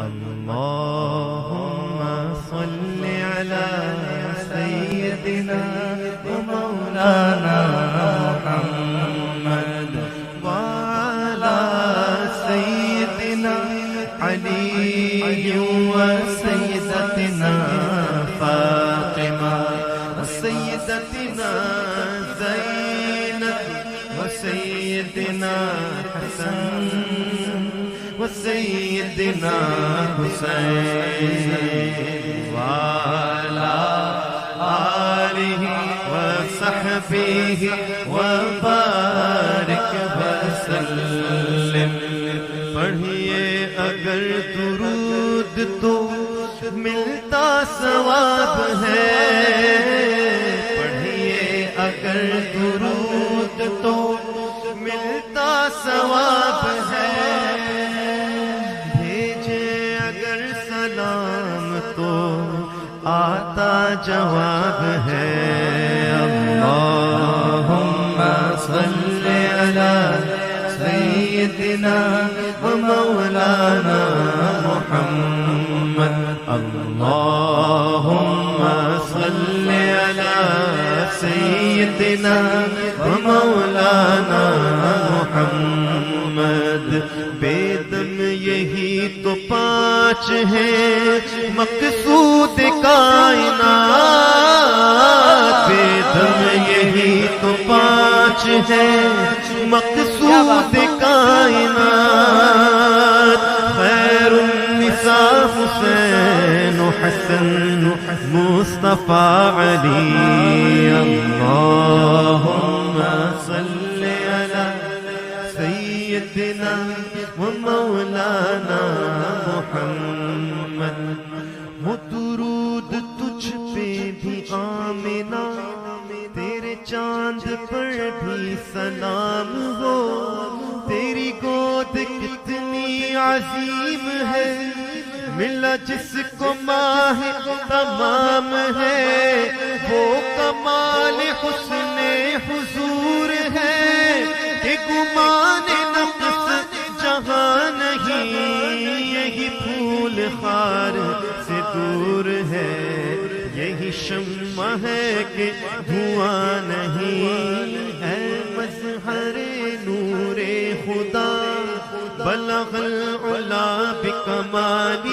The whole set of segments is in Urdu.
اللهم صل على سيدنا ومولانا محمد وعلى سيدنا علي وسيدتنا فاطمة وسيدتنا زينب وسيدنا حسن وسيدنا حسين وعلى آله وصحبه وبارك وسلم. پڑھیے اگر درود تو ملتا ثواب ہے، پڑھیے اگر درود تو ملتا ثواب ہے، تو آتا جواب ہے. اللہم صل علی سیدنا و مولانا محمد. اللہم صل علی سیدنا و مولانا محمد. بیدم یہی تو پانچ ہیں مقصود کائنات، بیدم یہی تو پانچ ہیں مقصود کائنات. خیر النساء حسین و حسن مصطفیٰ علی. اللہم صل علی سیدنا و مولانا محمد. ہو درود تجھ پہ بھی آمنہ، تیرے چاند پر بھی سلام ہو. تیری گود کتنی عظیم ہے، ملا جس کو ماہ تمام ہے. وہ کمال حسن حضور ہے کہ گمان نقص جہاں نہیں. یہی پھول خار سے دور ہے، یہی شمع ہے کہ دھواں نہیں. اے مظہر نور خدا بلغ العلا بکمالہ،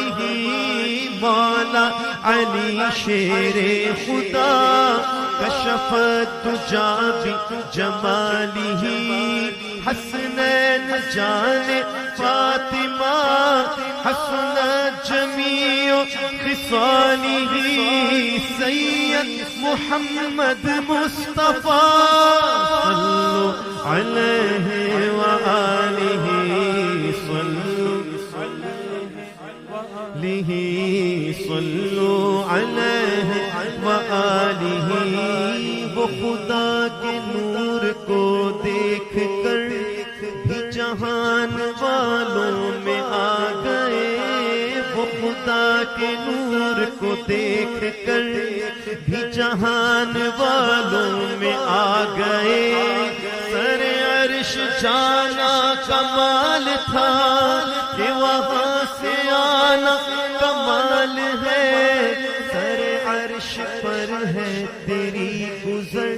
مولا علی شیر خدا کشف الدجا بجمالہ. حسنین جان فاطمہ حسن جمیع خصالہ. سید محمد مصطفیٰ صلو علیہ وآلہ، صلو علیہ وآلہ. وہ خدا کے نور کو دیکھ کر بھی جہان والوں میں آ گئے. وہ خدا کے نور کو دیکھ کر بھی جہان والوں میں آ گئے. سر عرش جانا کمال تھا کہ وہاں سے آنا کمال ہے. سر عرش پر ہے تیری گزر،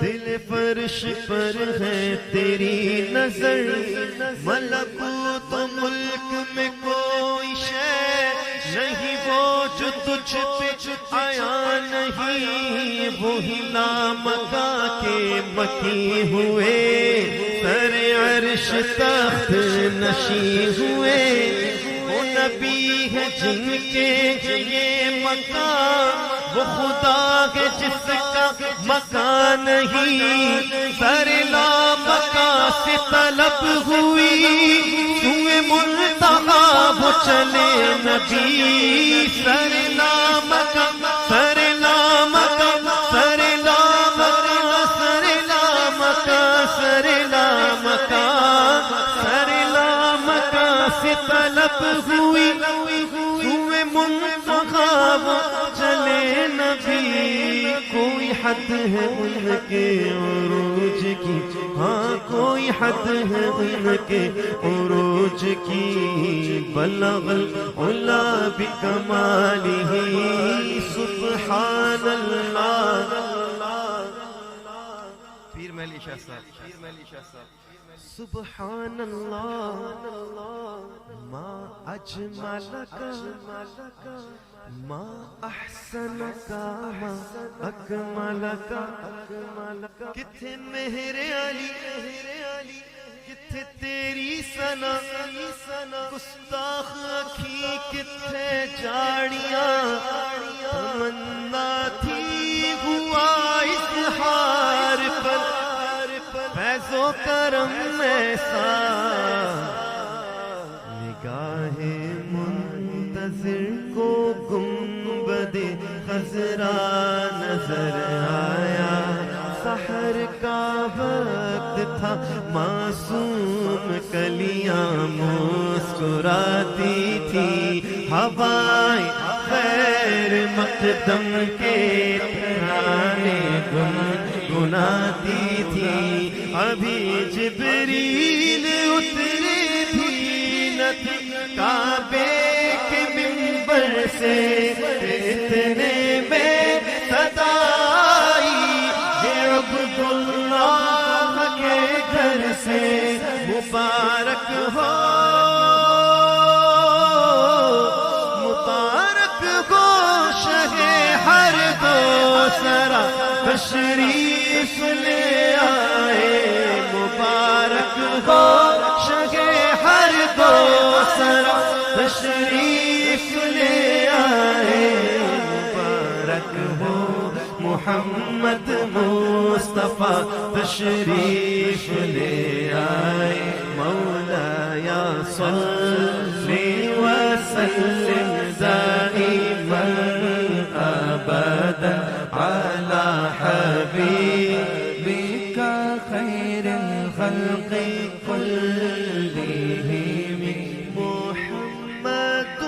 دل فرش پر ہے تیری نظر. ملکوت و ملک میں کوئی شے نہیں وہ جو تجھ پہ آیا نہیں. وہی لامکا کے مکی ہوئے، سر عرش تخت نشی ہوئے. وہ نبی ہے جن کے یہ مکان، وہ خدا ہے جس کا مکان نہیں. سر لامکا سے طلب ہوئی، سوئے منتہا وہ چلے نبی. سر لامکا سر لامکا سر لامکا سر لامکا سر لامکا سر لامکا سے طلب ہوئی، سوئے منتہا وہ چلے نبی. کوئی حد ہے ان کے عروج کی، ہاں کوئی حد ہے ان کے عروج کی، بلغ العلا بکمالہ سبحان اللہ۔ پیر مہلی شاہ صاحب، سبحان اللہ ما اجملک ما احسنک ما اکملک، کتھے مہر علی کتھے تیری ثنا، گستاخ اکھی کتھے جاڑیاں، تمنا تھی ہوا اظہار پر فیض و کرم ایسا، نگاہ منتظر کو گنبد خضرا نظر آیا، سحر کا وقت تھا معصوم کلیاں مسکراتی تھی، ہوائیں خیر مقدم کے ترانے گنگناتی تھی، ابھی جبریل اترے بھی نہ تھے کعبے کے منبر سے، اتنے میں صدا آئی یہ عبداللہ کے گھر سے، مبارک ہو شہ ہر دو سرا تشریف لے آئے، مبارک ہو شہ ہر دو سرا تشریف لے آئے، مبارک ہو محمد مصطفیٰ تشریف لے آئے، مولایا صلی وسلم دائما ابدا على حبيبك خير الخلق كلهم، محمد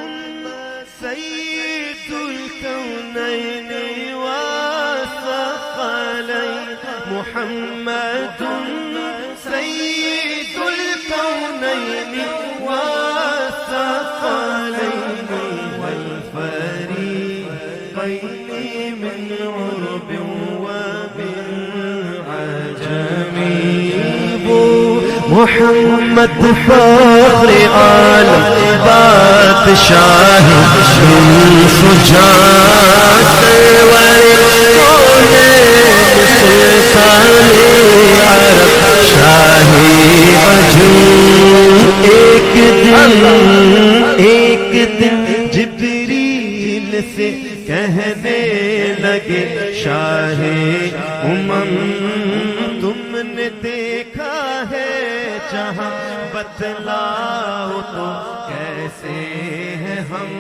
سيد الكونين والثقلين، محمد سيد الكونين والثقلين والفريقين من عرب ومن عجم، محمد فخر عالم بادشاہ سجاد سلطان عرب شاہی وجود، ایک دن جبریل سے کہنے لگے شاہ امم تم نے دیکھا ہے جہاں، بتلاؤ تو کیسے ہیں ہم،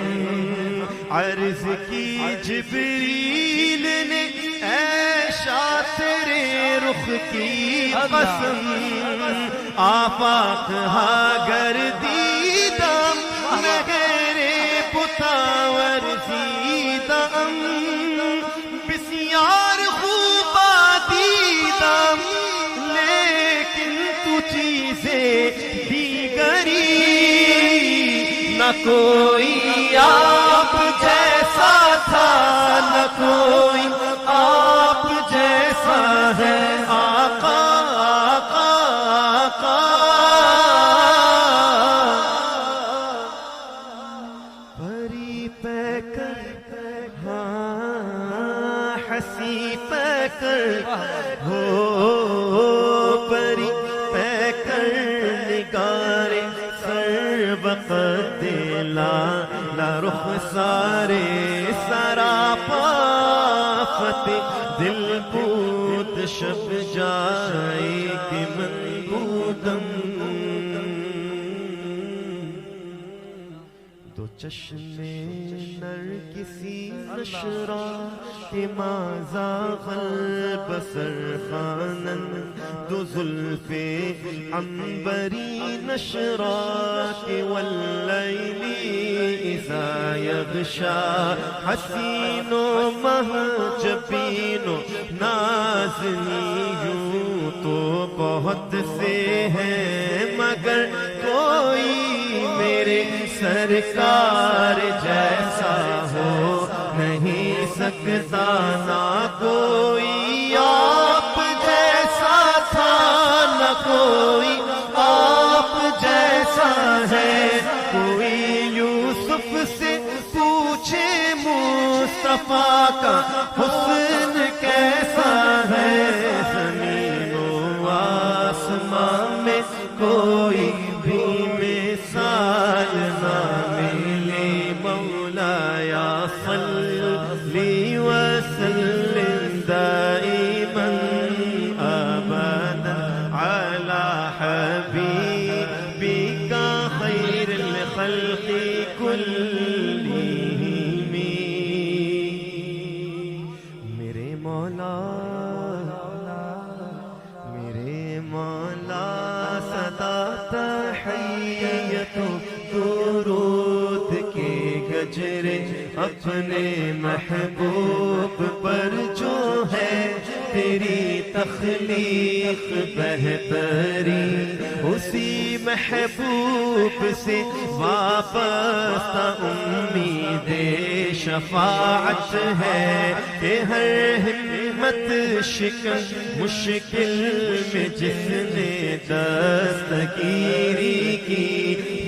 عرض کی جبریل نے اے شاہ تیرے رخ کی قسم، آفاق ہاں گردیدم نگرے پتاور زیدم، بسیار خوبا دیدم لیکن تو چیزیں دیگری، نہ کوئی آپ جیسا تھا نہ کوئی آپ جیسا ہے، آقا آقا آقا، پری پہ کر ہاں ہنسی پہ کر ہو، پری پہ کر نگارے سر وقت لا رخ سارے سراپا فتح دل بود شب جائے کہ من بودم، دو چشمے نر کسی نشرا کہ مازا البصر خانن، دو زلف عنبری نشرا کہ واللیل اذا یغشا، حسین و مہجبین و نازنی یوں تو بہت سے ہیں مگر کوئی میرے سرکار جیسا ہو نہیں سکتا نہ کوئی آپ جیسا تھا نہ کوئی آپ جیسا ہے کوئی یوسف سے پوچھے مصطفیٰ کا حسن کیسا ہے زمین و آسمان میں کوئی بھی مثال نہ ملے مولایا صلی وسلم دائما ابدا علی حبیبک خیر الخلق کلہم میرے مولا صدا تحیت درود کے گجرے اپنے محبوب پر جو ہے تیری تخلیق بہترین اسی محبوب سے وابستہ امید شفاعت ہے کہ ہر ہمت شکن مشکل میں جس نے دستگیری کی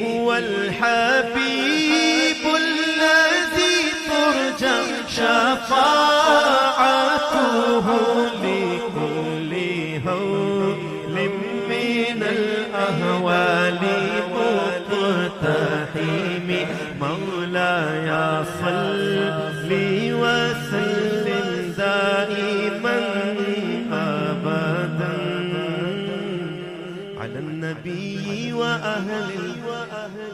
هو الحبیب الذی ترجى شفاعته لكل هول من الأهوال مقتحم مولاي صل وسلم دائما أبدا على النبي وأهل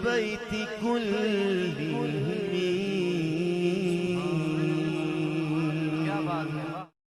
البيت كلهم